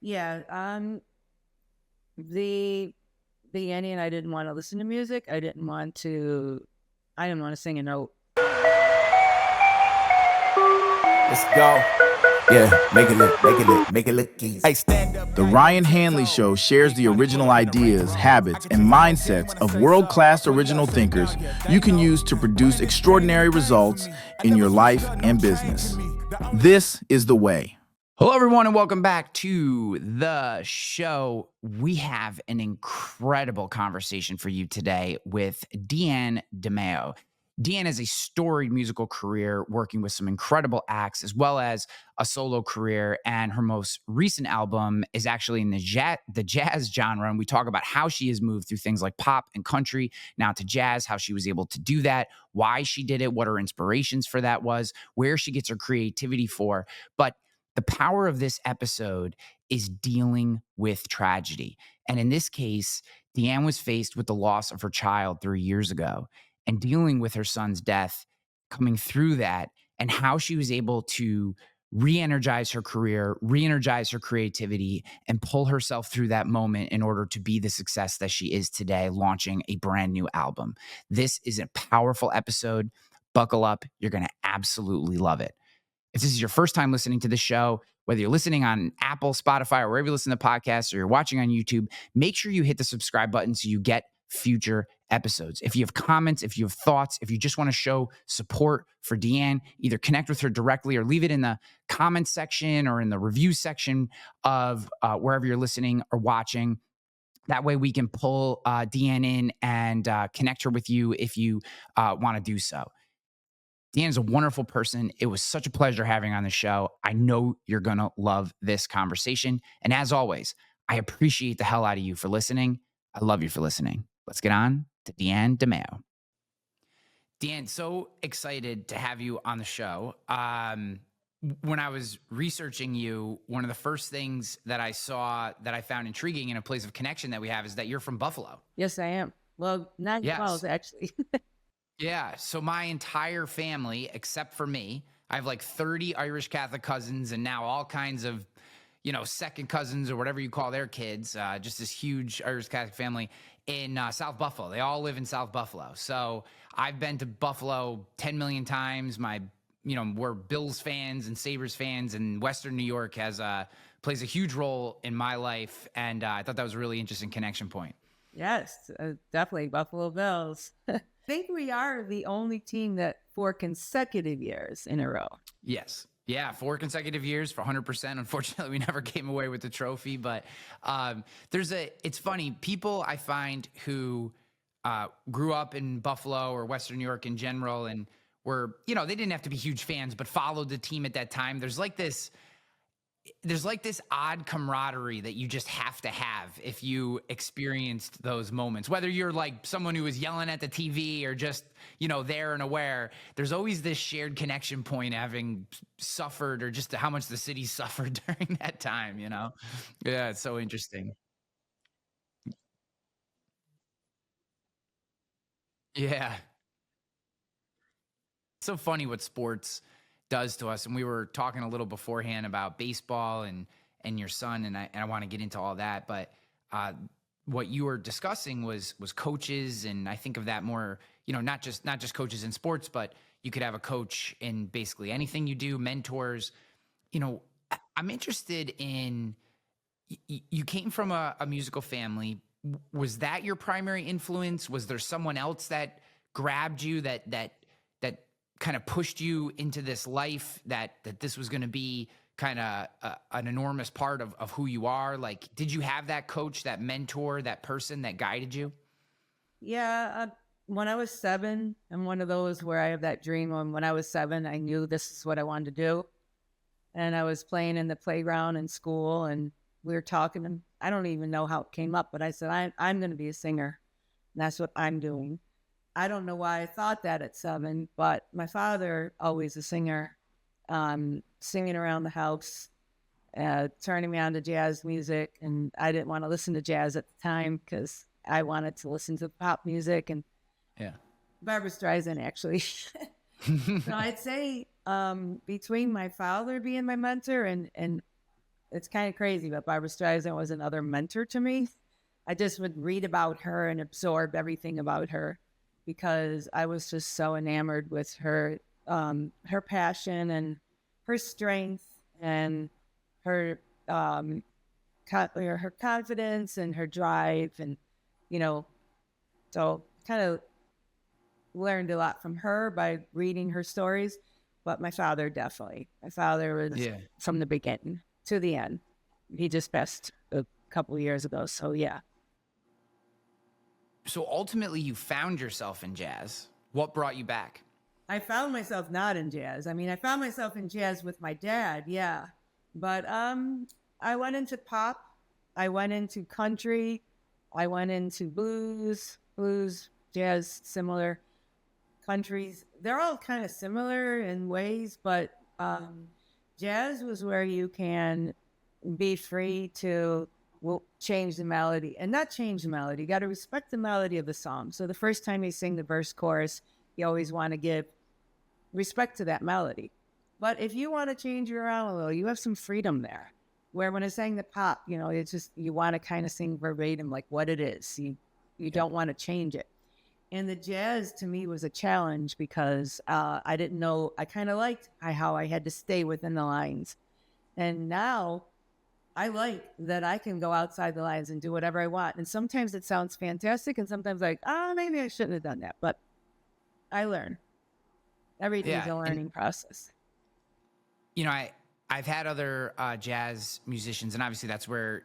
Yeah. The beginning, I didn't want to listen to music. I didn't want to sing a note. Let's go. Yeah, make it look easy. Hey, stand up. The Ryan Hanley Show shares the original ideas, habits, and mindsets of world-class original thinkers you can use to produce extraordinary results in your life and business. This is the way. Hello, everyone, and welcome back to the show. We have an incredible conversation for you today with DeeAnn Dimeo. DeeAnn has a storied musical career working with some incredible acts, as well as a solo career, and her most recent album is actually in the jazz genre, and we talk about how she has moved through things like pop and country, now to jazz, how she was able to do that, why she did it, what her inspirations for that was, where she gets her creativity for. But the power of this episode is dealing with tragedy. And in this case, DeeAnn was faced with the loss of her child 3 years ago and dealing with her son's death, coming through that, and how she was able to re-energize her career, re-energize her creativity, and pull herself through that moment in order to be the success that she is today, launching a brand new album. This is a powerful episode. Buckle up. You're going to absolutely love it. If this is your first time listening to the show, whether you're listening on Apple, Spotify, or wherever you listen to podcasts, or you're watching on YouTube, make sure you hit the subscribe button so you get future episodes. If you have comments, if you have thoughts, if you just want to show support for DeeAnn, either connect with her directly or leave it in the comments section or in the review section of wherever you're listening or watching. That way we can pull DeeAnn in and connect her with you if you want to do so. DeeAnn is a wonderful person. It was such a pleasure having her on the show. I know you're going to love this conversation. And as always, I appreciate the hell out of you for listening. I love you for listening. Let's get on to DeeAnn Dimeo. DeeAnn, so excited to have you on the show. When I was researching you, one of the first things that I saw that I found intriguing in a place of connection that we have is that you're from Buffalo. Yes, I am. Well, not Yes. Falls, actually. Yeah. So my entire family, except for me, I have like 30 Irish Catholic cousins and now all kinds of, second cousins or whatever you call their kids, just this huge Irish Catholic family in South Buffalo. They all live in South Buffalo. So I've been to Buffalo 10 million times. We're Bills fans and Sabres fans, and Western New York plays a huge role in my life. And I thought that was a really interesting connection point. Yes, definitely Buffalo Bills. I think we are the only team that 4 consecutive years in a row. Yes. Yeah, 4 consecutive years for 100%. Unfortunately, we never came away with the trophy. But it's funny, people I find who grew up in Buffalo or Western New York in general and were, they didn't have to be huge fans, but followed the team at that time. There's like this odd camaraderie that you just have to have if you experienced those moments, whether you're like someone who was yelling at the TV or just, there and aware. There's always this shared connection point, having suffered or just how much the city suffered during that time, Yeah, it's so interesting. Yeah. It's so funny what sports does to us. And we were talking a little beforehand about baseball and your son, and I want to get into all that. But what you were discussing was coaches, and I think of that more, not just coaches in sports, but you could have a coach in basically anything you do, mentors. I'm interested in. You came from a musical family. Was that your primary influence? Was there someone else that grabbed you that kind of pushed you into this life that this was going to be kind of an enormous part of who you are? Like, did you have that coach, that mentor, that person that guided you? Yeah. When I was 7, I'm one of those where I have that dream. When I was 7, I knew this is what I wanted to do. And I was playing in the playground in school, and we were talking, and I don't even know how it came up, but I said, I'm going to be a singer. And that's what I'm doing. I don't know why I thought that at 7, but my father, always a singer, singing around the house, turning me on to jazz music. And I didn't want to listen to jazz at the time because I wanted to listen to pop music and Barbra Streisand, actually. So I'd say between my father being my mentor and it's kind of crazy, but Barbra Streisand was another mentor to me. I just would read about her and absorb everything about her because I was just so enamored with her passion and her strength and her her confidence and her drive, and so kind of learned a lot from her by reading her stories. But my father was from the beginning to the end. He just passed a couple of years ago, so yeah. So ultimately you found yourself in jazz. What brought you back? I found myself not in jazz. I mean, I found myself in jazz with my dad, yeah. But I went into pop, I went into country, I went into blues, jazz, similar. Countries, they're all kind of similar in ways, but jazz was where you can be free to change the melody, and not change the melody. You got to respect the melody of the song. So the first time you sing the verse chorus, you always want to give respect to that melody. But if you want to change it around a little, you have some freedom there. Where when I sang the pop, it's just, you want to kind of sing verbatim like what it is. You don't want to change it. And the jazz to me was a challenge because I didn't know, I kind of liked how I had to stay within the lines. And now I like that I can go outside the lines and do whatever I want. And sometimes it sounds fantastic, and sometimes like, maybe I shouldn't have done that. But I learn. Everything's a learning process. I've had other jazz musicians, and obviously that's where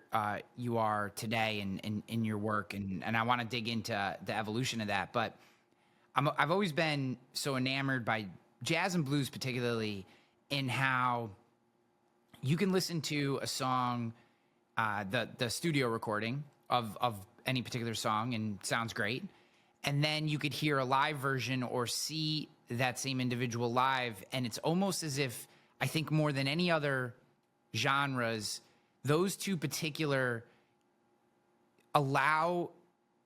you are today in your work, and I want to dig into the evolution of that. But I've always been so enamored by jazz and blues, particularly in how you can listen to a song, the studio recording of any particular song, and sounds great, and then you could hear a live version or see that same individual live, and it's almost as if, I think more than any other genres, those two particular allow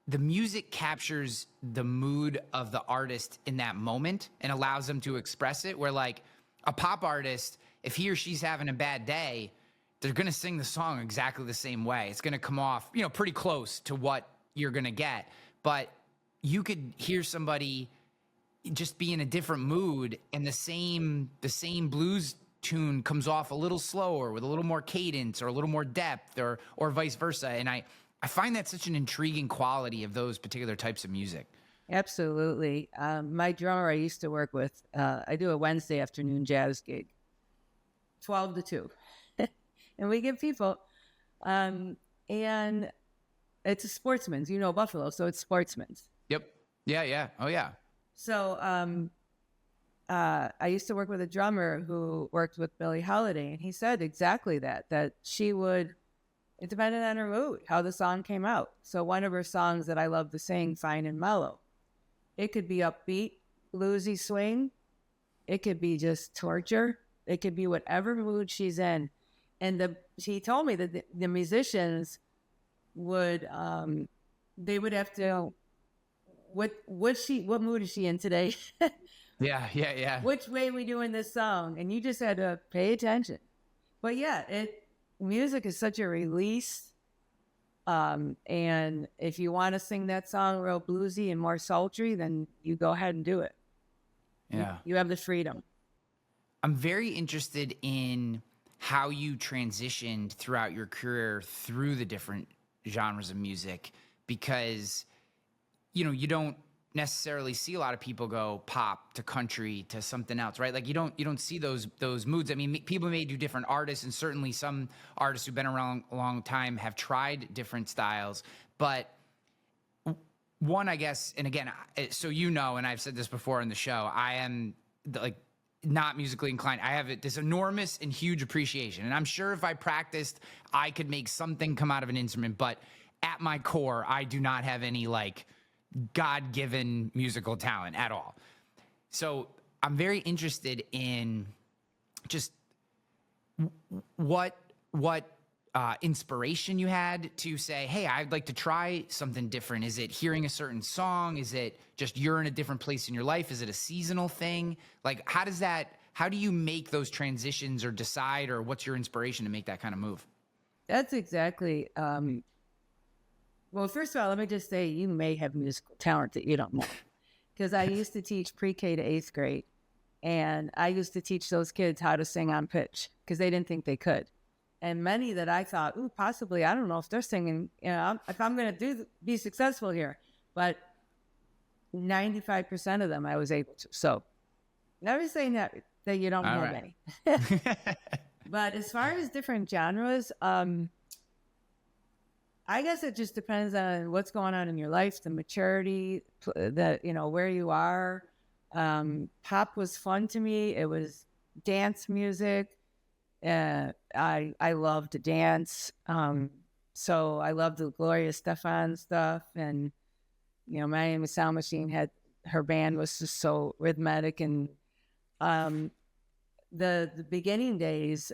the music captures the mood of the artist in that moment and allows them to express it. Where like a pop artist, if he or she's having a bad day, they're going to sing the song exactly the same way. It's going to come off, pretty close to what you're going to get. But you could hear somebody just be in a different mood, and the same blues tune comes off a little slower with a little more cadence or a little more depth, or vice versa. And I find that such an intriguing quality of those particular types of music. Absolutely. My drummer I used to work with, I do a Wednesday afternoon jazz gig, 12 to 2. And we give people, and it's a Sportsman's, Buffalo, so it's Sportsman's. Yep. Yeah. Oh, yeah. So I used to work with a drummer who worked with Billie Holiday, and he said exactly that she would, it depended on her mood, how the song came out. So one of her songs that I love to sing, Fine and Mellow, it could be upbeat, bluesy swing. It could be just torture. It could be whatever mood she's in. And she told me that the musicians would, they would have to, what mood is she in today? Yeah. Which way we doing this song? And you just had to pay attention. But yeah, music is such a release. And if you want to sing that song real bluesy and more sultry, then you go ahead and do it. Yeah. You have the freedom. I'm very interested in how you transitioned throughout your career through the different genres of music, because, you don't necessarily see a lot of people go pop to country to something else, right? Like you don't see those moods. I mean, people may do different artists, and certainly some artists who've been around a long time have tried different styles. But one, I guess, and again, so and I've said this before in the show, I am not musically inclined. I have this enormous and huge appreciation, and I'm sure if I practiced, I could make something come out of an instrument. But at my core, I do not have any God-given musical talent at all. So I'm very interested in just what inspiration you had to say, hey, I'd like to try something different. Is it hearing a certain song? Is it just you're in a different place in your life? Is it a seasonal thing? How do you make those transitions or decide, or what's your inspiration to make that kind of move? That's exactly. Well, first of all, let me just say you may have musical talent that you don't know. Because I used to teach pre-K to 8th grade. And I used to teach those kids how to sing on pitch because they didn't think they could. And many that I thought, ooh, possibly, I don't know if they're singing, if I'm going to be successful here. But 95% of them I was able to. So never saying that you don't know many. But as far as different genres, I guess it just depends on what's going on in your life, the maturity, where you are. Pop was fun to me. It was dance music. I loved to dance. So I loved the Gloria Estefan stuff. And, My Name is Sound Machine her band was just so rhythmic. And the beginning days,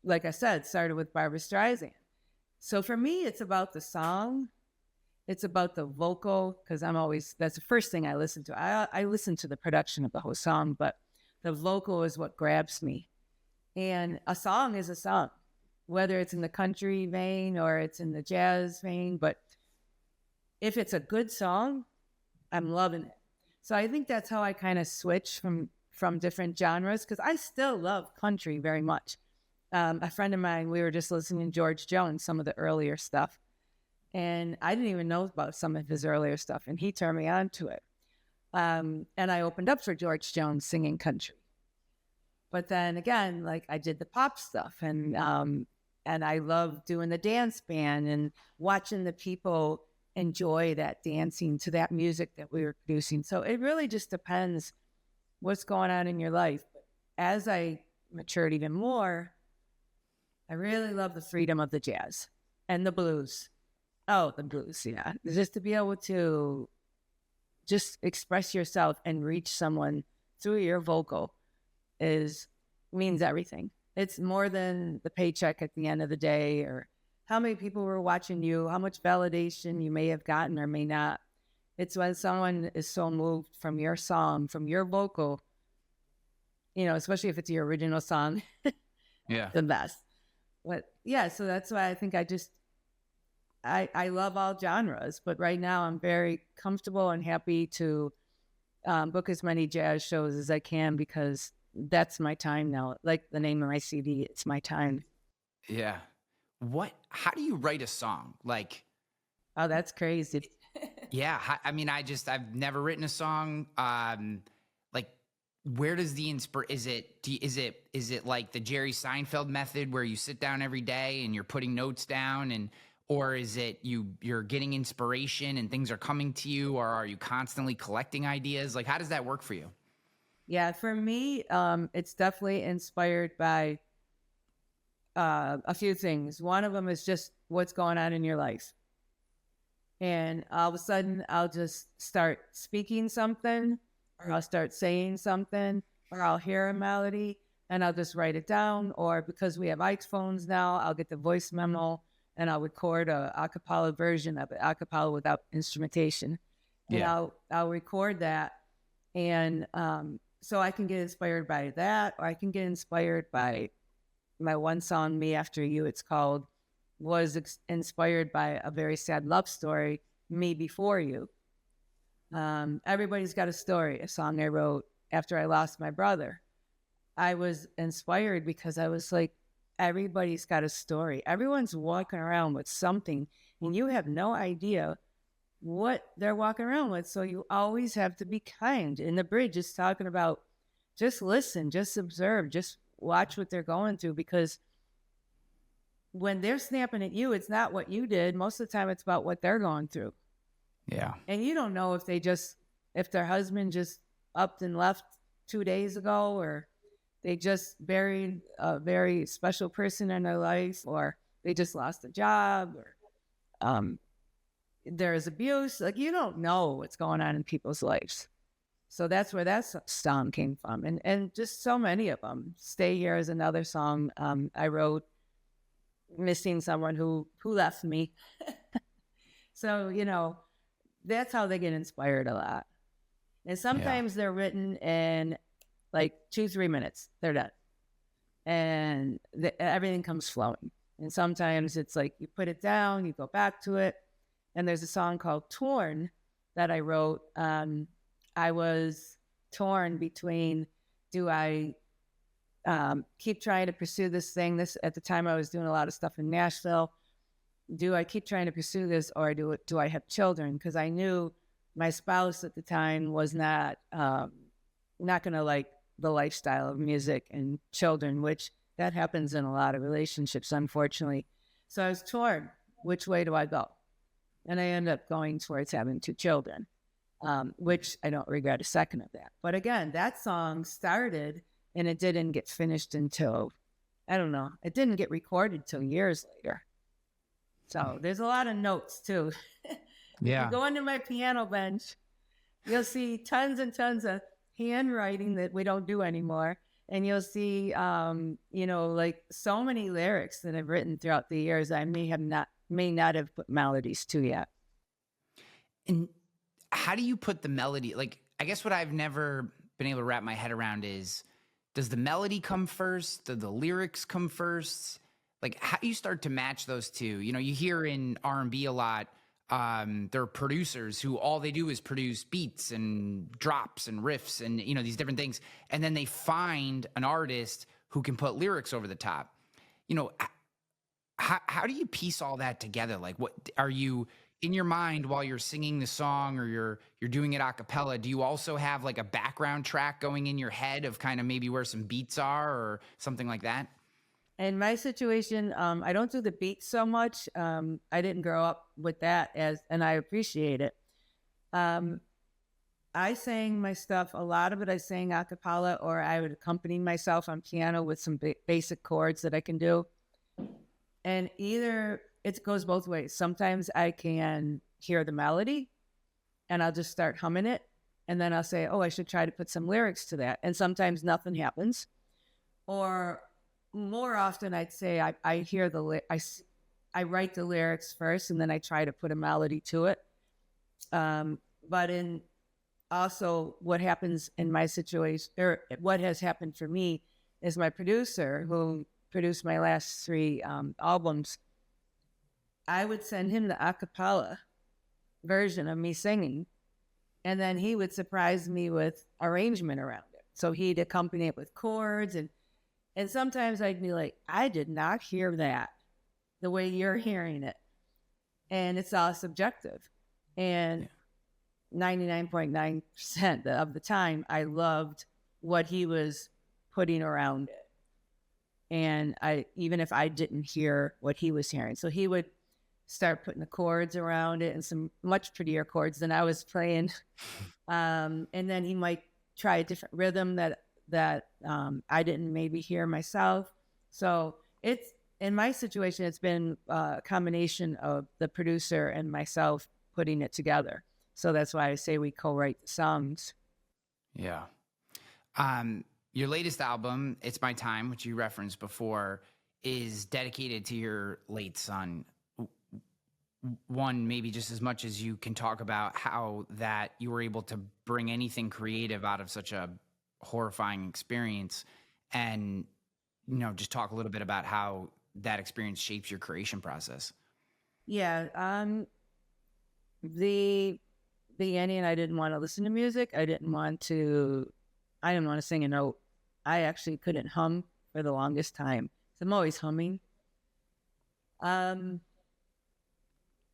like I said, started with Barbra Streisand. So for me, it's about the song. It's about the vocal, because that's the first thing I listen to. I listen to the production of the whole song, but the vocal is what grabs me. And a song is a song, whether it's in the country vein or it's in the jazz vein. But if it's a good song, I'm loving it. So I think that's how I kind of switch from different genres, because I still love country very much. A friend of mine, we were just listening to George Jones, some of the earlier stuff. And I didn't even know about some of his earlier stuff. And he turned me on to it. And I opened up for George Jones singing country. But then again, like I did the pop stuff. And I love doing the dance band and watching the people enjoy that dancing to that music that we were producing. So it really just depends what's going on in your life. But as I matured even more, I really love the freedom of the jazz and the blues. Oh, the blues, yeah. Just to be able to just express yourself and reach someone through your vocal means everything. It's more than the paycheck at the end of the day, or how many people were watching you, how much validation you may have gotten or may not. It's when someone is so moved from your song, from your vocal, especially if it's your original song. Yeah. The best. But yeah, so that's why I think I love all genres, but right now I'm very comfortable and happy to book as many jazz shows as I can, because that's my time now. Like the name of my CD, it's my time. Yeah. How do you write a song? Like, oh, that's crazy. Yeah. I've never written a song. Like, where does the is it like the Jerry Seinfeld method where you sit down every day and you're putting notes down, or is it you're getting inspiration and things are coming to you, or are you constantly collecting ideas? Like, how does that work for you? Yeah, for me, it's definitely inspired by a few things. One of them is just what's going on in your life. And all of a sudden, I'll just start speaking something, or I'll start saying something, or I'll hear a melody and I'll just write it down. Or because we have iPhones now, I'll get the voice memo and I'll record a acapella version of it, acapella without instrumentation. And Yeah. I'll record that. And so I can get inspired by that, or I can get inspired by my one song, Me After You, it's called, was inspired by a very sad love story, Me Before You. Everybody's Got a Story, a song I wrote after I lost my brother. I was inspired because I was like, everybody's got a story. Everyone's walking around with something, and you have no idea what they're walking around with. So you always have to be kind. And the bridge is talking about just listen, just observe, just watch what they're going through, because when they're snapping at you, it's not what you did. Most of the time, it's about what they're going through. Yeah. And you don't know if their husband just upped and left 2 days ago, or they just buried a very special person in their life, or they just lost a job, or there's abuse. Like, you don't know what's going on in people's lives. So that's where that song came from. And just so many of them. Stay Here is another song I wrote, missing someone who left me. So, that's how they get inspired a lot. And sometimes they're written in like 2-3 minutes. They're done. And everything comes flowing. And sometimes it's like you put it down, you go back to it. And there's a song called Torn that I wrote. I was torn between, do I keep trying to pursue this thing? This at the time I was doing a lot of stuff in Nashville. Do I keep trying to pursue this, or do I have children? Because I knew my spouse at the time was not going to like the lifestyle of music and children, which that happens in a lot of relationships, unfortunately. So I was torn. Which way do I go? And I ended up going towards having 2 children, which I don't regret a second of that. But again, that song started and it didn't get finished until, I don't know, it didn't get recorded till years later. So there's a lot of notes too. Yeah. If you go into my piano bench, you'll see tons and tons of handwriting that we don't do anymore. And you'll see, like so many lyrics that I've written throughout the years I may not have put melodies to yet. And how do you put the melody? Like, I guess what I've never been able to wrap my head around is, does the melody come first? Do the lyrics come first? Like, how do you start to match those two? You know, you hear in R&B a lot, there are producers who all they do is produce beats and drops and riffs and, these different things. And then they find an artist who can put lyrics over the top. How do you piece all that together? Like, what are you in your mind while you're singing the song, or you're doing it a cappella? Do you also have like a background track going in your head of kind of maybe where some beats are or something like that? In my situation, I don't do the beats so much. I didn't grow up with that and I appreciate it. I sang my stuff, a lot of it I sang a cappella, or I would accompany myself on piano with some basic chords that I can do. And either it goes both ways. Sometimes I can hear the melody and I'll just start humming it. And then I'll say, oh, I should try to put some lyrics to that. And sometimes nothing happens. Or more often I'd say I hear I write the lyrics first and then I try to put a melody to it. But also what happens in my situation, or what has happened for me, is my producer who produced my last 3 albums, I would send him the a cappella version of me singing, and then he would surprise me with arrangement around it. So he'd accompany it with chords, and sometimes I'd be like, I did not hear that the way you're hearing it. And it's all subjective. And 99.9% of the time, I loved what he was putting around it. And even if I didn't hear what he was hearing. So he would start putting the chords around it, and some much prettier chords than I was playing. And then he might try a different rhythm that I didn't maybe hear myself. So in my situation, it's been a combination of the producer and myself putting it together. So that's why I say we co-write the songs. Yeah. Your latest album, It's My Time, which you referenced before, is dedicated to your late son. One, maybe just as much as you can talk about how that you were able to bring anything creative out of such a horrifying experience, and just talk a little bit about how that experience shapes your creation process. Yeah. The beginning, I didn't want to listen to music. I didn't want to sing a note. I actually couldn't hum for the longest time. So I'm always humming.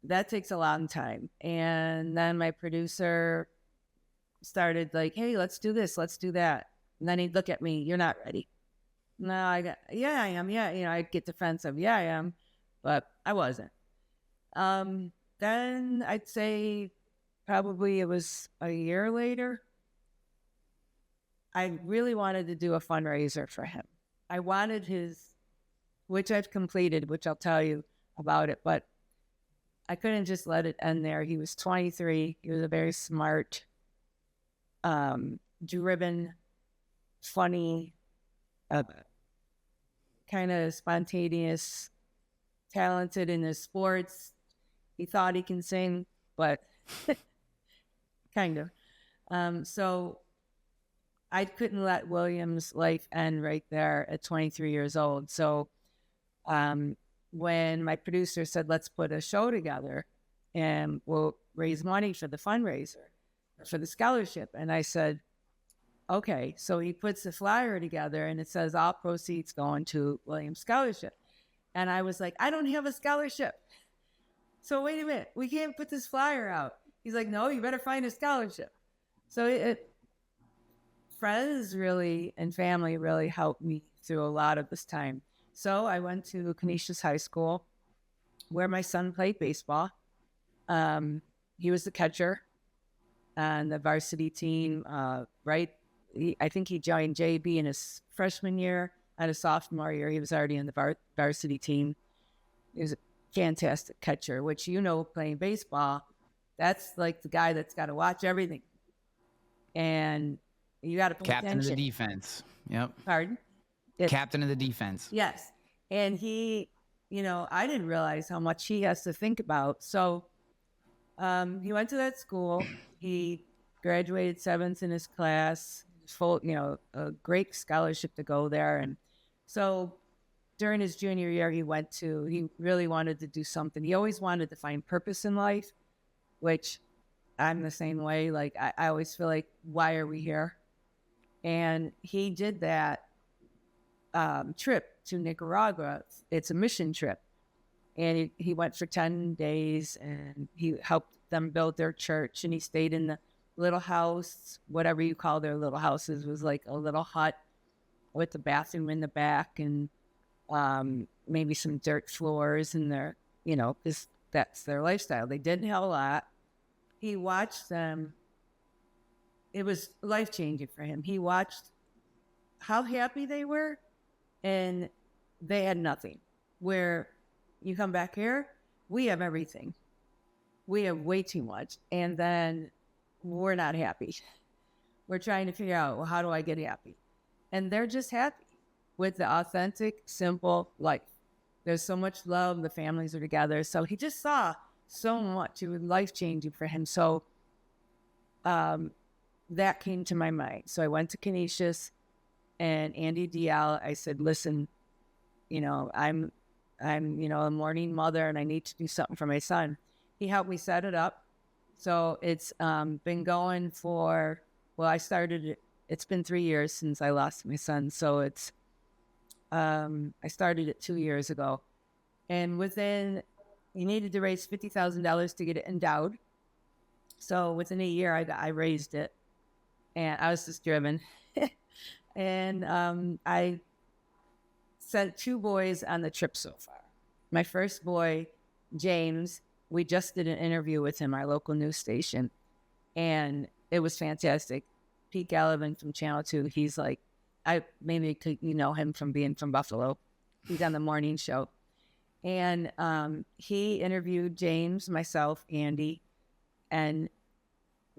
That takes a long time. And then my producer started like, hey, let's do this, let's do that. And then he'd look at me, you're not ready. No, I am. Yeah. I'd get defensive. Yeah, I am. But I wasn't. Then I'd say probably it was a year later, I really wanted to do a fundraiser for him. I wanted which I've completed, which I'll tell you about it, but I couldn't just let it end there. He was 23. He was a very smart, driven, funny, kind of spontaneous, talented in his sports. He thought he can sing, but kind of. So I couldn't let William's life end right there at 23 years old. So when my producer said, let's put a show together and we'll raise money for the fundraiser, for the scholarship. And I said, okay. So he puts the flyer together and it says all proceeds going to Williams Scholarship. And I was like, I don't have a scholarship. So wait a minute, we can't put this flyer out. He's like, no, you better find a scholarship. So friends really and family really helped me through a lot of this time. So I went to Canisius High School where my son played baseball. He was the catcher on the varsity team, right? I think he joined JV in his freshman year. At his sophomore year, he was already in the varsity team. He was a fantastic catcher, which, playing baseball, that's like the guy that's got to watch everything. And you got to pay Captain attention. of the defense. Yep. Pardon? Captain of the defense. Yes. And he, I didn't realize how much he has to think about. So he went to that school. He graduated 7th in his class, full, a great scholarship to go there. And so during his junior year, he really wanted to do something. He always wanted to find purpose in life, which I'm the same way. Like, I always feel like, why are we here? And he did that trip to Nicaragua. It's a mission trip. And he went for 10 days and he helped them build their church. And he stayed in the little house, whatever you call their little houses, was like a little hut with the bathroom in the back and maybe some dirt floors in there, because that's their lifestyle. They didn't have a lot. He watched them. It was life-changing for him. He watched how happy they were, and they had nothing. Where you come back here, we have everything. We have way too much, and then we're not happy. We're trying to figure out, well, how do I get happy? And they're just happy with the authentic, simple life. There's so much love. The families are together. So he just saw so much. It was life-changing for him. So that came to my mind. So I went to Canisius and Andy DL. I said, listen, I'm a mourning mother and I need to do something for my son. He helped me set it up. So it's been going for, I started it. It's been 3 years since I lost my son. So it's, I started it 2 years ago. And you needed to raise $50,000 to get it endowed. So within a year, I raised it. And I was just driven. And I sent 2 boys on the trip so far. My first boy, James, we just did an interview with him, our local news station. And it was fantastic. Pete Gallivan from Channel 2, he's like, you know him from being from Buffalo. He's on the morning show. And he interviewed James, myself, Andy, and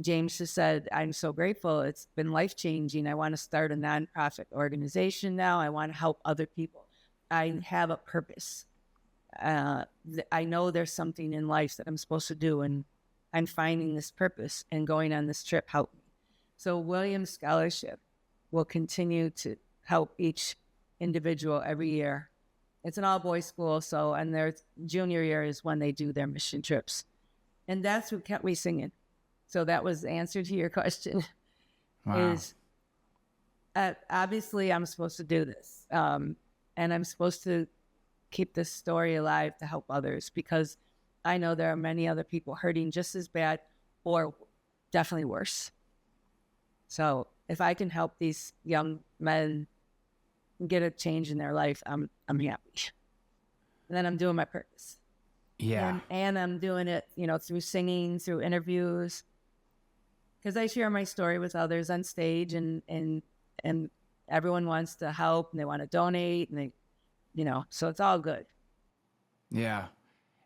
James just said, I'm so grateful. It's been life-changing. I want to start a nonprofit organization now. I want to help other people. I have a purpose. I know there's something in life that I'm supposed to do, and I'm finding this purpose, and going on this trip helped me. So Williams Scholarship will continue to help each individual every year. It's an all-boys school, and their junior year is when they do their mission trips. And that's what kept me singing. So that was the answer to your question. Wow. Is obviously I'm supposed to do this. And I'm supposed to keep this story alive to help others, because I know there are many other people hurting just as bad or definitely worse. So if I can help these young men get a change in their life, I'm happy. And then I'm doing my purpose. Yeah. And I'm doing it, through singing, through interviews, because I share my story with others on stage, and everyone wants to help and they want to donate, and they, so it's all good. Yeah.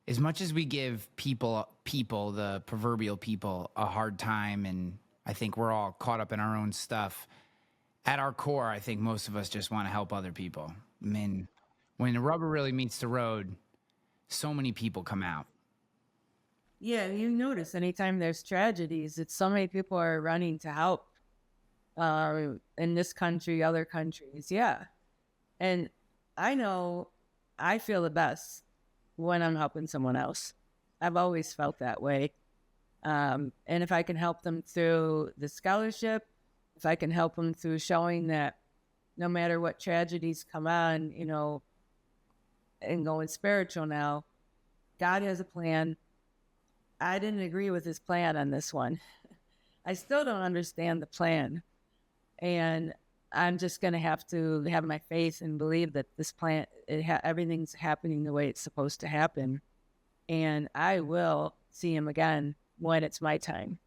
As much as we give people, the proverbial people, a hard time, and I think we're all caught up in our own stuff, at our core, I think most of us just want to help other people. I mean, when the rubber really meets the road, so many people come out. Yeah, you notice anytime there's tragedies, it's so many people are running to help in this country, other countries. Yeah. And I know I feel the best when I'm helping someone else. I've always felt that way. And if I can help them through the scholarship, if I can help them through showing that no matter what tragedies come on, and going spiritual now, God has a plan. I didn't agree with his plan on this one. I still don't understand the plan. And I'm just going to have to have my faith and believe that this plan, everything's happening the way it's supposed to happen. And I will see him again when it's my time.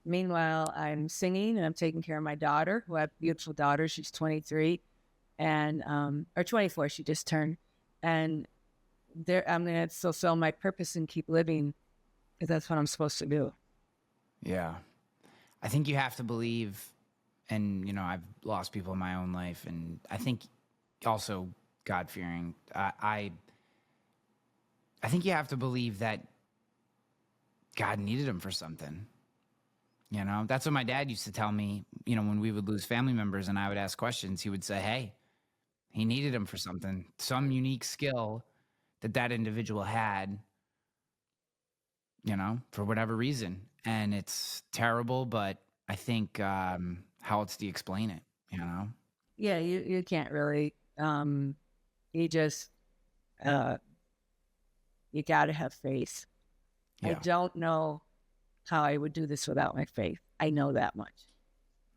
Meanwhile, I'm singing and I'm taking care of my daughter, who I have a beautiful daughter. She's 23 and, or 24, she just turned. And I'm going to fulfill my purpose and keep living because that's what I'm supposed to do. Yeah. I think you have to believe, and, I've lost people in my own life, and I think also God-fearing. I think you have to believe that God needed him for something. That's what my dad used to tell me, when we would lose family members and I would ask questions, he would say, hey, he needed him for something, some unique skill that individual had, for whatever reason. And it's terrible, but I think, how else do you explain it, Yeah, you can't really, you just, you got to have faith. Yeah. I don't know how I would do this without my faith. I know that much.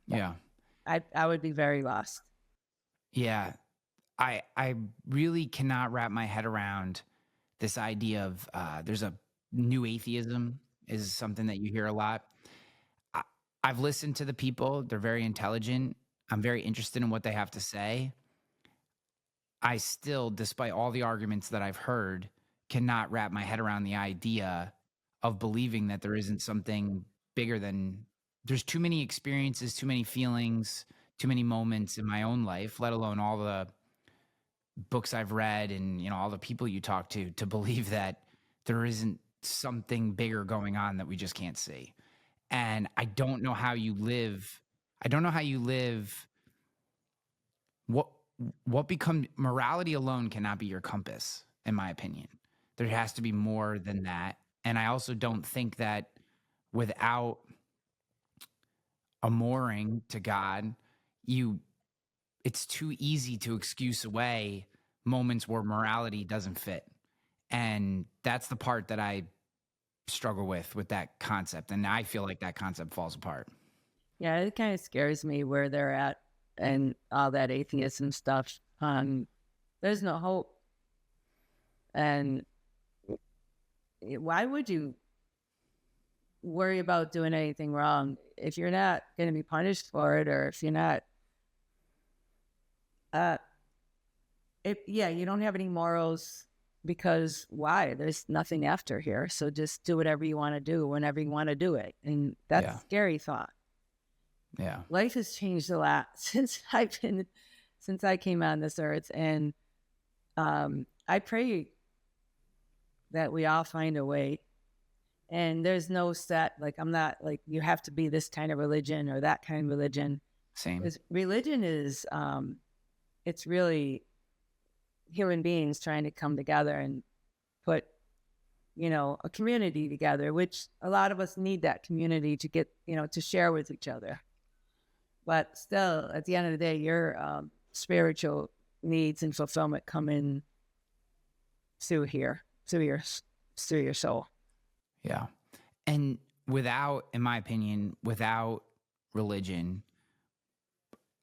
Yeah. I would be very lost. Yeah. I really cannot wrap my head around this idea of there's a new atheism is something that you hear a lot. I've listened to the people. They're very intelligent. I'm very interested in what they have to say. I still, despite all the arguments that I've heard, cannot wrap my head around the idea of believing that there isn't something bigger than, there's too many experiences, too many feelings, too many moments in my own life, let alone all the books I've read and, all the people you talk to believe that there isn't something bigger going on that we just can't see. And I don't know how you live. What becomes morality alone cannot be your compass, in my opinion. There has to be more than that. And I also don't think that without a mooring to God, it's too easy to excuse away moments where morality doesn't fit. And that's the part that I struggle with that concept. And I feel like that concept falls apart. Yeah, it kind of scares me where they're at and all that atheism stuff. There's no hope. And why would you worry about doing anything wrong if you're not going to be punished for it, or if you're not, you don't have any morals, because why? There's nothing after here. So just do whatever you want to do whenever you want to do it. And that's a scary thought. Yeah. Life has changed a lot since I came on this earth. And I pray that we all find a way. And there's no set, I'm not you have to be this kind of religion or that kind of religion. Same. Religion is, it's really human beings trying to come together and put, a community together, which a lot of us need that community to get, to share with each other. But still, at the end of the day, your spiritual needs and fulfillment come in through here, through your soul. Yeah. And in my opinion, without religion,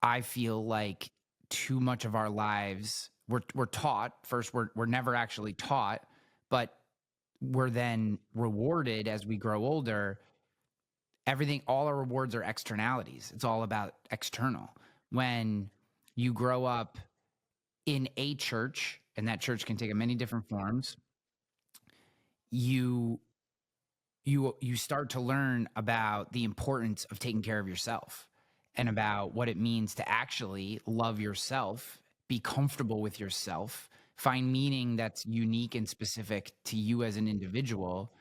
I feel like too much of our lives, we're taught, first we're never actually taught, but we're then rewarded as we grow older. All our rewards are externalities. It's all about external. When you grow up in a church, and that church can take many different forms, you start to learn about the importance of taking care of yourself and about what it means to actually love yourself, be comfortable with yourself, find meaning that's unique and specific to you as an individual.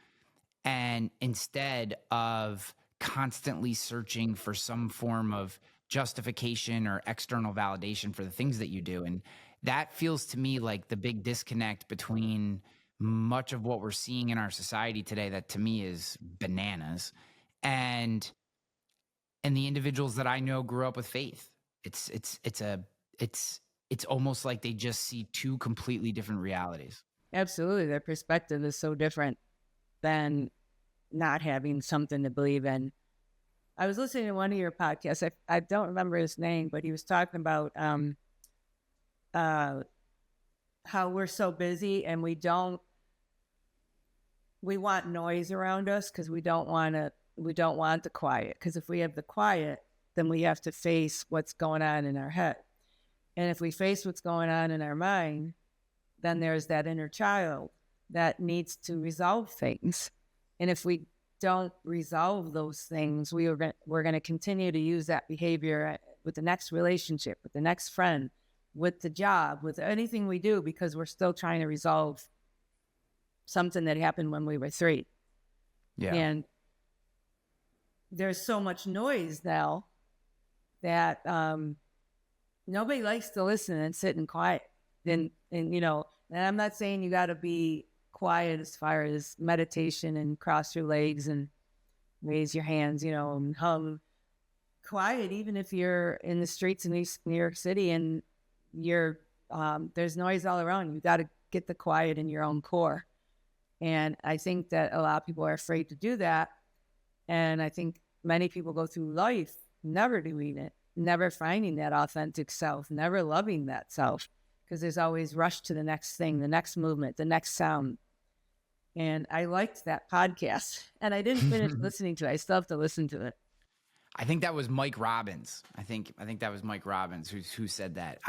And instead of constantly searching for some form of justification or external validation for the things that you do. And that feels to me like the big disconnect between much of what we're seeing in our society today that to me is bananas. And the individuals that I know grew up with faith. It's almost like they just see two completely different realities. Absolutely. Their perspective is so different than not having something to believe in. I was listening to one of your podcasts. I don't remember his name, but he was talking about how we're so busy and we want noise around us because we don't want the quiet. Because if we have the quiet, then we have to face what's going on in our head. And if we face what's going on in our mind, then there's that inner child that needs to resolve things. And if we don't resolve those things, we're going to continue to use that behavior with the next relationship, with the next friend, with the job, with anything we do, because we're still trying to resolve something that happened when we were 3. Yeah. And there's so much noise now that nobody likes to listen and sit in quiet. And I'm not saying you got to be quiet as far as meditation and cross your legs and raise your hands, and hum. Quiet, even if you're in the streets in New York City and there's noise all around, you got to get the quiet in your own core. And I think that a lot of people are afraid to do that. And I think many people go through life never doing it, never finding that authentic self, never loving that self, because there's always rush to the next thing, the next movement, the next sound. And I liked that podcast, and I didn't finish listening to it. I still have to listen to it. I think that was Mike Robbins. I think that was Mike Robbins who said that.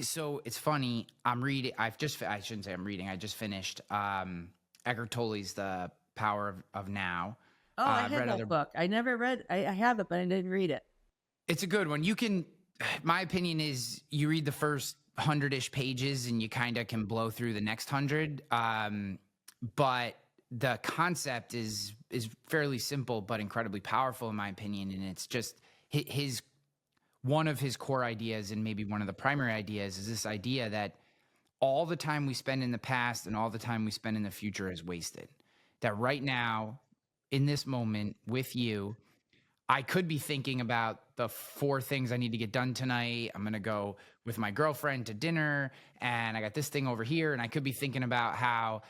So it's funny. I'm reading. I shouldn't say I'm reading. I just finished Eckhart Tolle's The Power of Now. Oh, I have that book. I never read. I have it, but I didn't read it. It's a good one. My opinion is you read the first 100-ish pages and you kind of can blow through the next 100. But the concept is fairly simple, but incredibly powerful in my opinion. And it's just one of his core ideas, and maybe one of the primary ideas, is this idea that all the time we spend in the past and all the time we spend in the future is wasted. That right now, in this moment with you, I could be thinking about the 4 things I need to get done tonight. I'm going to go with my girlfriend to dinner, and I got this thing over here. And I could be thinking about how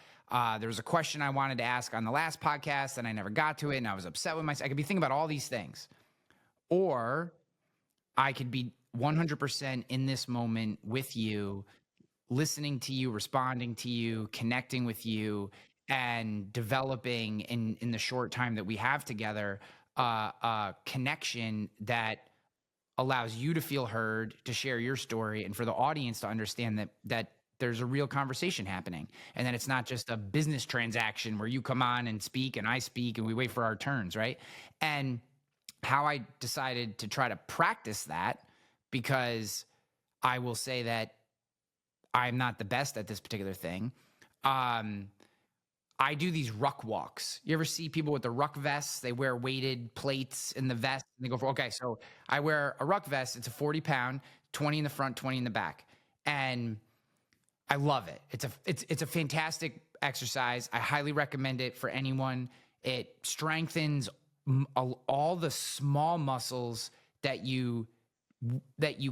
there was a question I wanted to ask on the last podcast and I never got to it, and I was upset with myself. I could be thinking about all these things. Or I could be 100% in this moment with you, listening to you, responding to you, connecting with you, and developing in the short time that we have together a connection that allows you to feel heard, to share your story, and for the audience to understand that there's a real conversation happening, and that it's not just a business transaction where you come on and speak and I speak and we wait for our turns, right? And how I decided to try to practice that, because I will say that I'm not the best at this particular thing. I do these ruck walks. You ever see people with the ruck vests? They wear weighted plates in the vest. And they go okay, so I wear a ruck vest. It's a 40-pound, 20 in the front, 20 in the back. And I love it. It's a fantastic exercise. I highly recommend it for anyone. It strengthens all the small muscles that you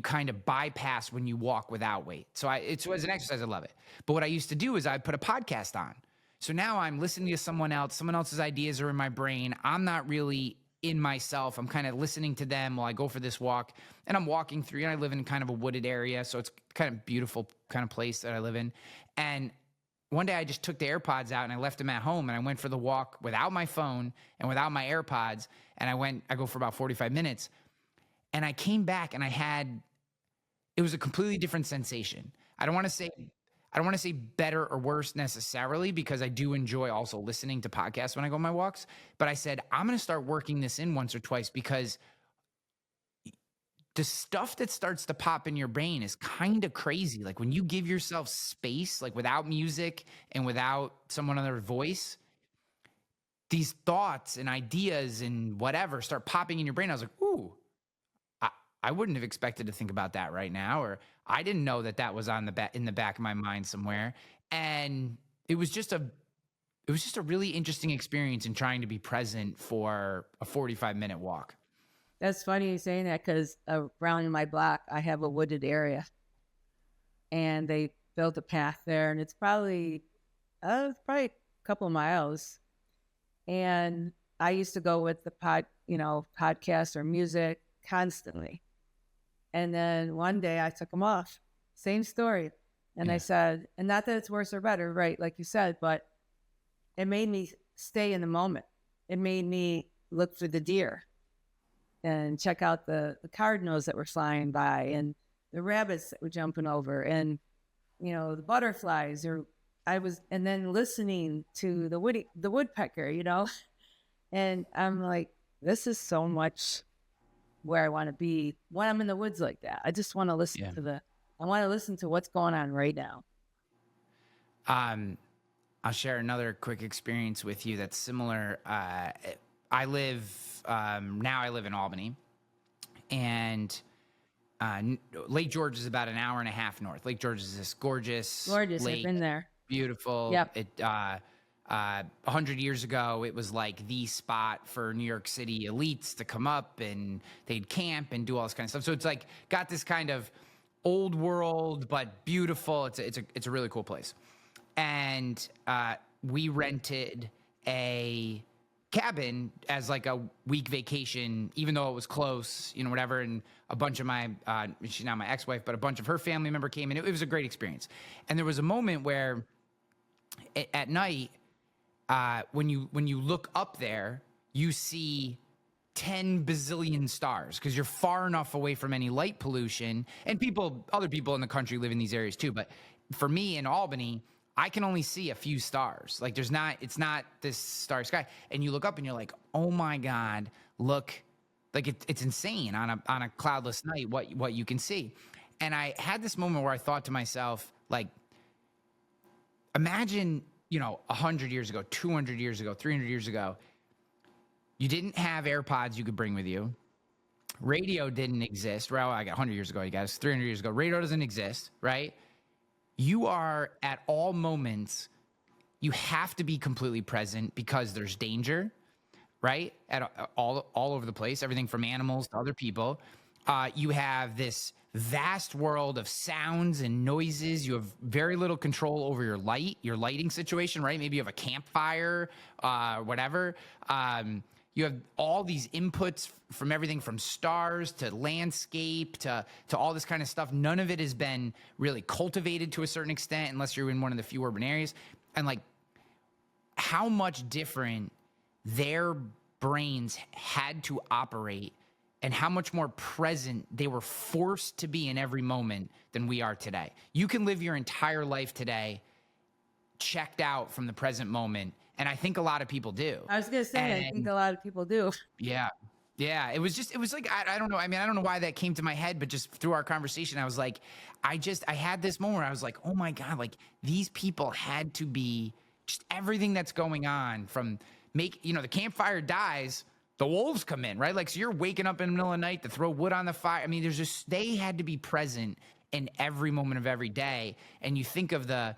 kind of bypass when you walk without weight. So as an exercise, I love it. But what I used to do is I'd put a podcast on. So now I'm listening to someone else's ideas are in my brain. I'm not really in myself. I'm kind of listening to them while I go for this walk, and I'm walking through, and I live in kind of a wooded area. So it's kind of beautiful kind of place that I live in. And one day I just took the AirPods out and I left them at home, and I went for the walk without my phone and without my AirPods. And I go for about 45 minutes, and I came back and it was a completely different sensation. I don't want to say better or worse necessarily, because I do enjoy also listening to podcasts when I go on my walks. But I said, I'm going to start working this in once or twice, because the stuff that starts to pop in your brain is kind of crazy. Like when you give yourself space, like without music and without someone other voice, these thoughts and ideas and whatever start popping in your brain. I was like, ooh, I wouldn't have expected to think about that right now. Or I didn't know that was in the back of my mind somewhere. And it was just a really interesting experience in trying to be present for a 45-minute walk. That's funny you saying that, because around my block, I have a wooded area, and they built a path there, and it's probably a couple of miles. And I used to go with the podcast or music constantly. And then one day I took them off. Same story. And I said, and not that it's worse or better, right? Like you said, but it made me stay in the moment. It made me look for the deer and check out the cardinals that were flying by, and the rabbits that were jumping over, and, the butterflies, and then listening to the woodpecker, and I'm like, this is so much where I want to be when I'm in the woods like that. I just want to listen I want to listen to what's going on right now. I'll share another quick experience with you that's similar. I live in Albany, and Lake George is about an hour and a half north. Lake George is this gorgeous lake. I've been there. Beautiful. Yep. It 100 years ago, it was like the spot for New York City elites to come up, and they'd camp and do all this kind of stuff. So it's like got this kind of old world but beautiful. It's a really cool place. And we rented a cabin as like a week vacation, even though it was close, whatever. And a bunch of my, she's now my ex-wife, but a bunch of her family member came, and it was a great experience. And there was a moment where at night, when you look up there, you see 10 bazillion stars, because you're far enough away from any light pollution. And other people in the country live in these areas too. But for me in Albany, I can only see a few stars. Like it's not this starry sky. And you look up and you're like, oh my God, look, like it's insane on a cloudless night, what you can see. And I had this moment where I thought to myself, like, imagine, 100 years ago, 200 years ago, 300 years ago, you didn't have AirPods you could bring with you. Radio didn't exist. Well, I got 100 years ago, you guys, 300 years ago. Radio doesn't exist, right? You are at all moments, you have to be completely present because there's danger, right? At all over the place, everything from animals to other people. You have this vast world of sounds and noises. You have very little control over your lighting situation, right? Maybe you have a campfire, whatever. You have all these inputs from everything from stars to landscape to all this kind of stuff. None of it has been really cultivated to a certain extent unless you're in one of the few urban areas. And like how much different their brains had to operate and how much more present they were forced to be in every moment than we are today. You can live your entire life today checked out from the present moment. And I think a lot of people do. I was going to say, I think a lot of people do. Yeah. Yeah. It was like, I don't know. I mean, I don't know why that came to my head, but just through our conversation, I was like, I had this moment where I was like, oh my God, like these people had to be just everything that's going on from the campfire dies, the wolves come in, right? Like, so you're waking up in the middle of the night to throw wood on the fire. I mean, they had to be present in every moment of every day. And you think of the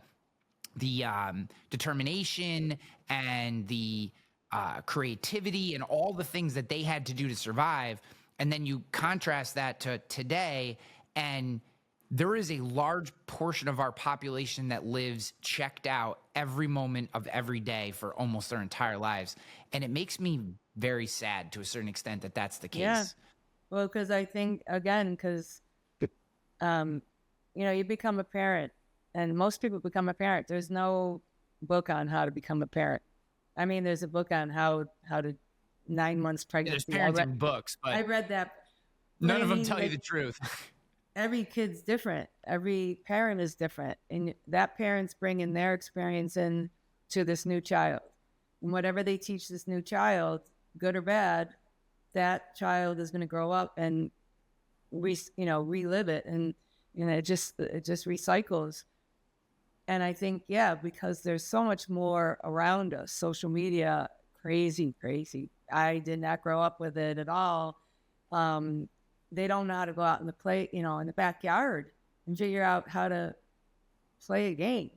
determination and the creativity and all the things that they had to do to survive. And then you contrast that to today, and there is a large portion of our population that lives checked out every moment of every day for almost their entire lives. And it makes me very sad to a certain extent that that's the case. Yeah. Well, because I think, again, you become a parent, and most people become a parent. There's no book on how to become a parent. I mean, there's a book on how to 9 months pregnancy. There's parenting books, but I read that. None of them tell you the truth. Every kid's different. Every parent is different. And that parent's bringing their experience in to this new child. And whatever they teach this new child, good or bad, that child is going to grow up and relive it. And it just recycles. And I think, because there's so much more around us, social media, crazy. I did not grow up with it at all. They don't know how to go out in the backyard and figure out how to play a game.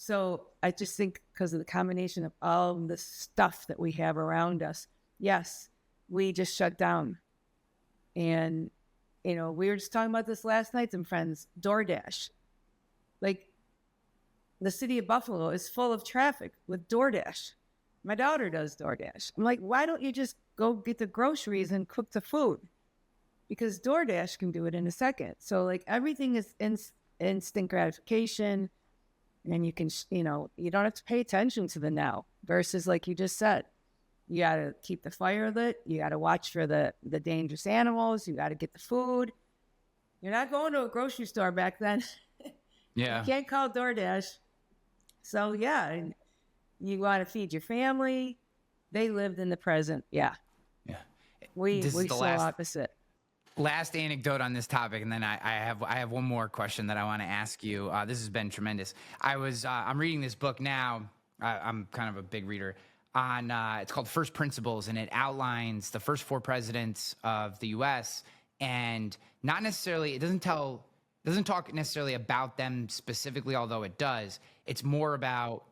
So I just think because of the combination of all the stuff that we have around us, yes, we just shut down. And, you know, we were just talking about this last night, some friends, DoorDash. Like, the city of Buffalo is full of traffic with DoorDash. My daughter does DoorDash. I'm like, why don't you just go get the groceries and cook the food? Because DoorDash can do it in a second. So, like, everything is instant gratification. And you can, you know, you don't have to pay attention to the now versus, like you just said, you got to keep the fire lit. You got to watch for the dangerous animals. You got to get the food. You're not going to a grocery store back then. Yeah. You can't call DoorDash. So, yeah, and you want to feed your family. They lived in the present. Yeah. Yeah. We This is the so opposite. Last anecdote on this topic, and then I have one more question that I want to ask you. This has been tremendous. I'm reading this book now. I'm kind of a big reader. It's called First Principles, and it outlines the first 4 presidents of the U.S. and not necessarily. It doesn't talk necessarily about them specifically, although it does. It's more about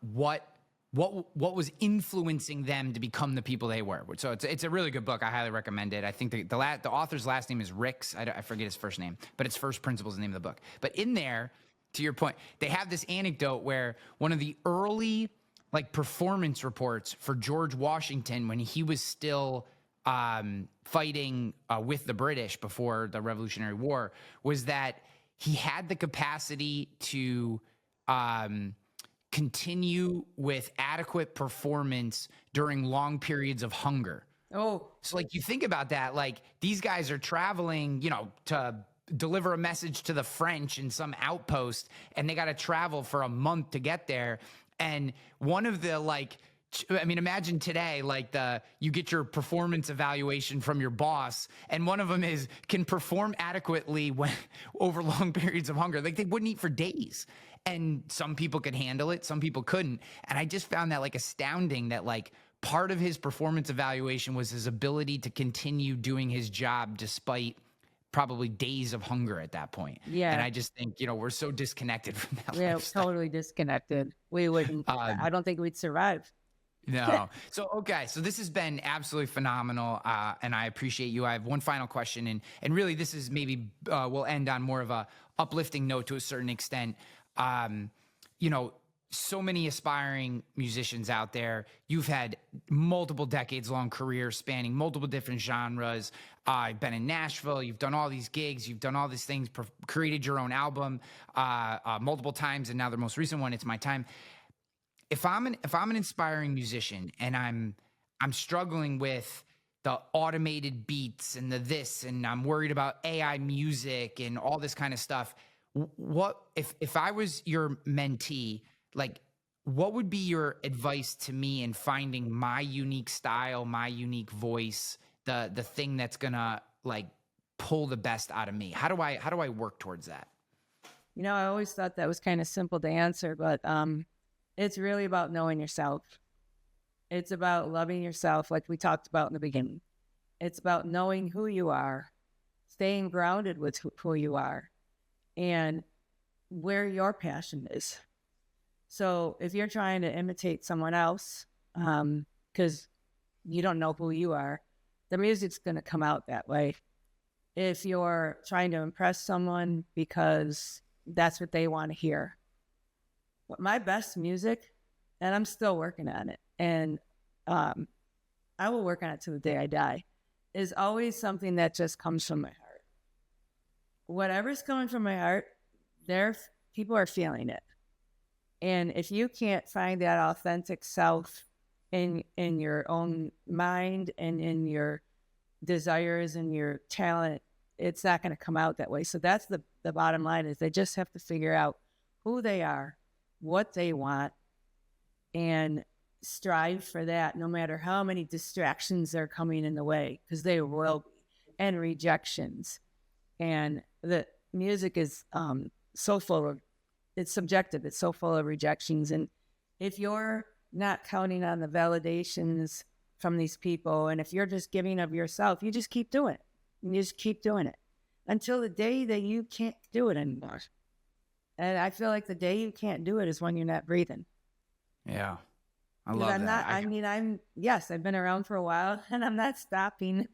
what was influencing them to become the people they were. So it's a really good book. I highly recommend it. I think the author's last name is Ricks. I forget his first name, but it's First Principles, the name of the book. But in there, to your point, they have this anecdote where one of the early like performance reports for George Washington when he was still fighting with the British before the Revolutionary War was that he had the capacity to continue with adequate performance during long periods of hunger. Oh, So like you think about that, like these guys are traveling, you know, to deliver a message to the French in some outpost, and they got to travel for a month to get there. And one of the imagine today, like you get your performance evaluation from your boss, and one of them is can perform adequately when over long periods of hunger. Like they wouldn't eat for days. And some people could handle it, some people couldn't. And I just found that like astounding that like part of his performance evaluation was his ability to continue doing his job despite probably days of hunger at that point. yeah. And I just think, you know, we're so disconnected from that Yeah, lifestyle. totally disconnected. We wouldn't. I don't think we'd survive. No. So, okay. So this has been absolutely phenomenal. And I appreciate you. I have one final question. And really this is maybe, we'll end on more of a uplifting note to a certain extent. You know, so many aspiring musicians out there. You've had multiple decades long careers spanning multiple different genres. I've been in Nashville. You've done all these gigs. You've done all these things, created your own album multiple times. And now the most recent one, It's My Time. If I'm an inspiring musician and I'm struggling with the automated beats and the this, and I'm worried about AI music and all this kind of stuff, what if I was your mentee, like what would be your advice to me in finding my unique style, my unique voice, the thing that's gonna like pull the best out of me? How do I work towards that? You know, I always thought that was kind of simple to answer, but it's really about knowing yourself. It's about loving yourself, like we talked about in the beginning. It's about knowing who you are, staying grounded with who you are, and where your passion is. So if you're trying to imitate someone else, because you don't know who you are, the music's going to come out that way. If you're trying to impress someone because that's what they want to hear. But my best music, and I'm still working on it, and I will work on it to the day I die, is always something that just comes from my heart. Whatever's coming from my heart, people are feeling it. And if you can't find that authentic self in your own mind and in your desires and your talent, it's not going to come out that way. So that's the bottom line, is they just have to figure out who they are, what they want, and strive for that no matter how many distractions are coming in the way, because they will be, and rejections. And the music is so full of, it's subjective, it's so full of rejections. And if you're not counting on the validations from these people, and if you're just giving of yourself, you just keep doing it. You just keep doing it until the day that you can't do it anymore. And I feel like the day you can't do it is when you're not breathing. Yeah. I But love I'm that. not, yes, I've been around for a while and I'm not stopping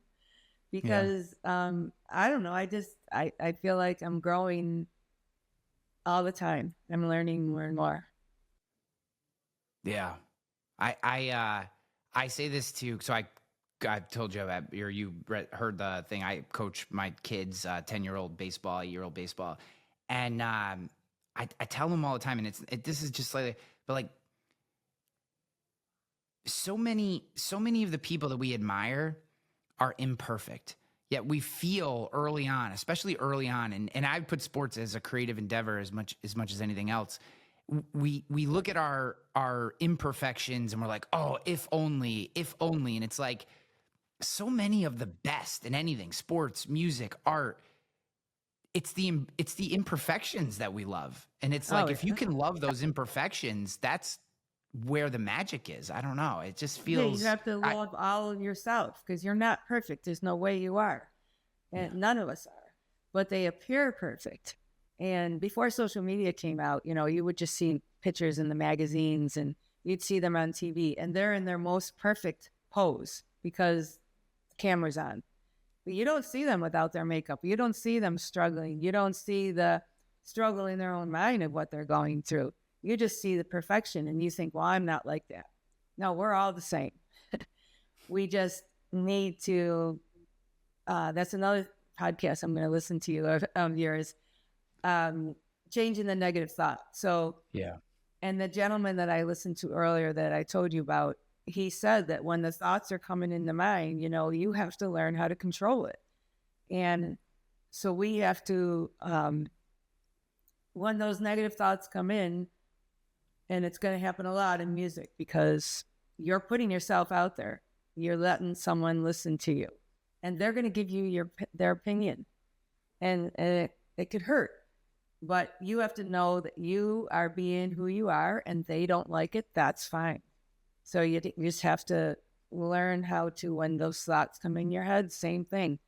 because, I don't know. I feel like I'm growing all the time. I'm learning more and more. Yeah. I say this too. So I told you about, or you heard the thing. I coach my kids, 10-year-old baseball, 8-year-old baseball. And, I tell them all the time, and this is just like, but like so many of the people that we admire are imperfect. Yet we feel early on, especially early on, and I put sports as a creative endeavor as much as anything else. We look at our imperfections and we're like, oh, if only, and it's like so many of the best in anything, sports, music, art. It's the imperfections that we love, and it's like if you can love those imperfections, that's where the magic is. I don't know. It just feels. You have to love all of yourself because you're not perfect. There's no way you are. And none of us are. But they appear perfect. And before social media came out, you would just see pictures in the magazines and you'd see them on TV. And they're in their most perfect pose because the camera's on. But you don't see them without their makeup. You don't see them struggling. You don't see the struggle in their own mind of what they're going through. You just see the perfection and you think, well, I'm not like that. No, we're all the same. We just need to, that's another podcast I'm going to listen to of yours, changing the negative thought. So, and the gentleman that I listened to earlier that I told you about, he said that when the thoughts are coming in the mind, you have to learn how to control it. And so we have to, when those negative thoughts come in, and it's going to happen a lot in music because you're putting yourself out there. You're letting someone listen to you and they're going to give you their opinion and it could hurt, but you have to know that you are being who you are and they don't like it. That's fine. So you just have to learn how to, when those thoughts come in your head, same thing.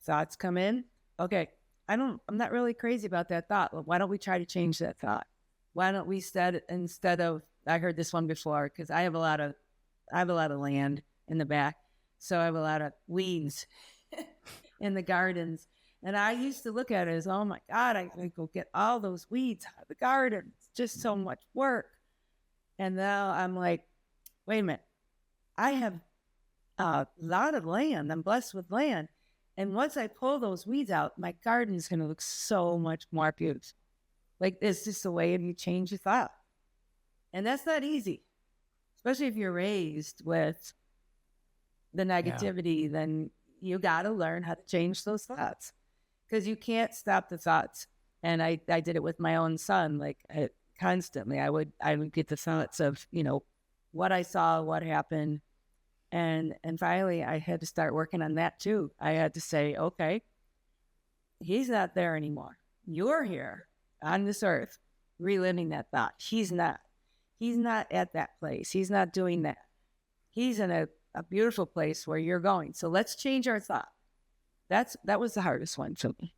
Thoughts come in. Okay. I'm not really crazy about that thought. Well, why don't we try to change that thought? Why don't we instead of, I heard this one before because I have a lot of land in the back. So I have a lot of weeds in the gardens. And I used to look at it as, oh my God, I gotta go get all those weeds out of the garden. It's just so much work. And now I'm like, wait a minute. I have a lot of land. I'm blessed with land. And once I pull those weeds out, my garden is going to look so much more beautiful. Like, it's just a way of you change your thought. And that's not easy, especially if you're raised with the negativity, then you got to learn how to change those thoughts because you can't stop the thoughts. And I did it with my own son, like constantly. I would get the thoughts of, what I saw, what happened. And finally I had to start working on that too. I had to say, okay, he's not there anymore. You're here on this earth, reliving that thought. He's not at that place. He's not doing that. He's in a beautiful place where you're going. So let's change our thought. That was the hardest one for me.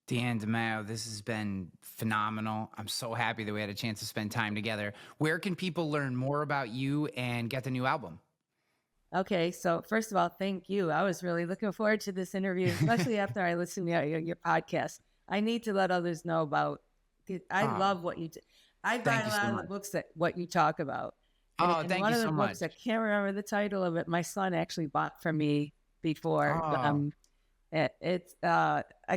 DeeAnn Dimeo, this has been phenomenal. I'm so happy that we had a chance to spend time together. Where can people learn more about you and get the new album? Okay, so first of all, thank you. I was really looking forward to this interview, especially after I listened to your podcast. I need to let others know about, I love what you do. I buy a lot of the books that what you talk about. And thank you so much. One of the books, I can't remember the title of it, my son actually bought for me before. I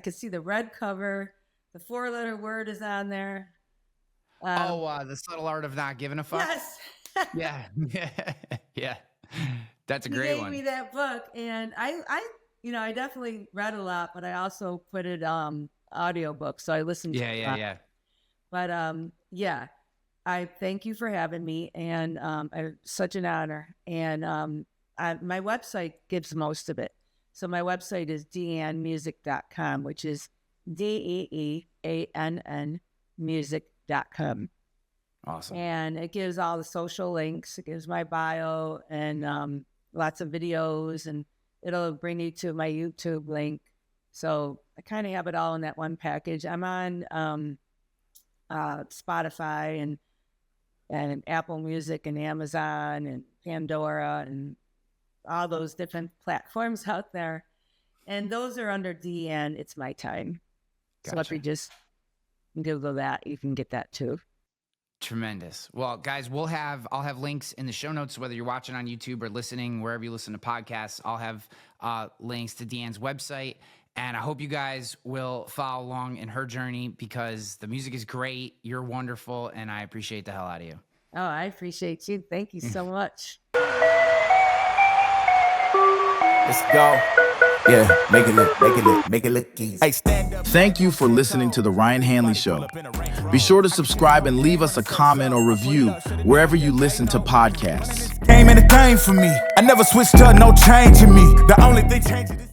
could see the red cover, the 4-letter word is on there. The Subtle Art of Not Giving a Fuck. Yes. Yeah. That's a great one. He gave me that book, and I definitely read a lot, but I also put it audiobook, so I listened to it. Yeah. But I thank you for having me, and such an honor. And my website gives most of it. So my website is DeeAnnMusic.com, which is DeeAnn music.com. Awesome. And it gives all the social links. It gives my bio and lots of videos, and it'll bring you to my YouTube link. So I kind of have it all in that one package. I'm on Spotify and Apple Music and Amazon and Pandora and all those different platforms out there. And those are under DeeAnn, It's My Time. Gotcha. So if you just Google that, you can get that too. Tremendous. Well, guys, I'll have links in the show notes, whether you're watching on YouTube or listening, wherever you listen to podcasts. I'll have links to DeeAnn's website. And I hope you guys will follow along in her journey because the music is great. You're wonderful. And I appreciate the hell out of you. Oh, I appreciate you. Thank you so much. Let's go. Yeah, make it look easy. Hey, stand up. Thank you for listening to The Ryan Hanley Show. Be sure to subscribe and leave us a comment or review wherever you listen to podcasts. Came in the game for me. I never switched up, no change in me. The only thing changing is